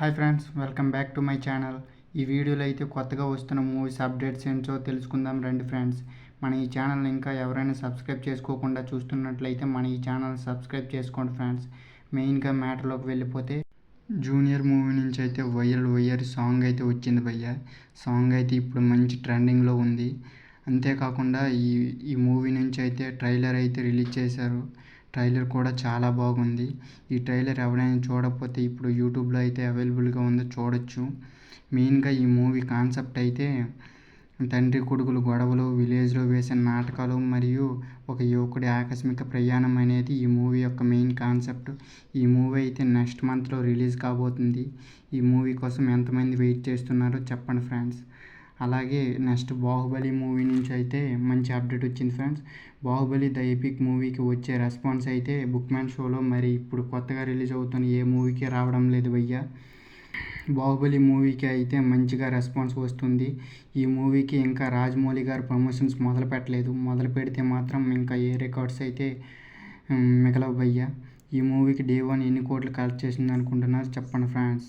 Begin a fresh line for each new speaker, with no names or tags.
Hi friends, welcome back to my channel. ఈ వీడియోలో అయితే కొత్తగా వస్తున్న మూవీస్ అప్డేట్స్ ఏంటో తెలుసుకుందాం రండి ఫ్రెండ్స్. మన ఈ ఛానల్ ఇంకా ఎవరైనా సబ్స్క్రైబ్ చేసుకోకుండా చూస్తున్నట్లయితే మన ఈ ఛానల్ సబ్స్క్రైబ్ చేసుకోండి ఫ్రెండ్స్. మెయిన్గా మ్యాటర్లోకి వెళ్ళిపోతే జూనియర్ మూవీ నుంచి అయితే వైరల్ సాంగ్ అయితే వచ్చింది భయ్య. సాంగ్ అయితే ఇప్పుడు మంచి ట్రెండింగ్లో ఉంది. అంతేకాకుండా ఈ మూవీ నుంచి అయితే ట్రైలర్ అయితే రిలీజ్ చేశారు. ట్రైలర్ కూడా చాలా బాగుంది. ఈ ట్రైలర్ ఎవరైనా చూడకపోతే ఇప్పుడు యూట్యూబ్లో అయితే అవైలబుల్గా ఉందో చూడొచ్చు. మెయిన్గా ఈ మూవీ కాన్సెప్ట్ అయితే తండ్రి కొడుకులు గొడవలు, విలేజ్లో వేసిన నాటకాలు మరియు ఒక యువకుడి ఆకస్మిక ప్రయాణం అనేది ఈ మూవీ యొక్క మెయిన్ కాన్సెప్ట్. ఈ మూవీ అయితే నెక్స్ట్ మంత్లో రిలీజ్ కాబోతుంది. ఈ మూవీ కోసం ఎంతమంది వెయిట్ చేస్తున్నారో చెప్పండి ఫ్రెండ్స్. అలాగే నెక్స్ట్ బాహుబలి మూవీ నుంచి అయితే మంచి అప్డేట్ వచ్చింది ఫ్రెండ్స్. బాహుబలి ద ఎపిక్ మూవీకి వచ్చే రెస్పాన్స్ అయితే బుక్మ్యాన్ షోలో మరి ఇప్పుడు కొత్తగా రిలీజ్ అవుతున్న ఏ మూవీకి రావడం లేదు భయ్య. బాహుబలి మూవీకి అయితే మంచిగా రెస్పాన్స్ వస్తుంది. ఈ మూవీకి ఇంకా రాజమౌళి గారు ప్రమోషన్స్ మొదలు పెట్టలేదు. మొదలు పెడితే మాత్రం ఇంకా ఏ రికార్డ్స్ అయితే మిగలవు భయ్య. ఈ మూవీకి డే 1 ఎన్ని కోట్లు కలెక్ట్ చేసింది అనుకుంటున్నారు చెప్పండి ఫ్రెండ్స్.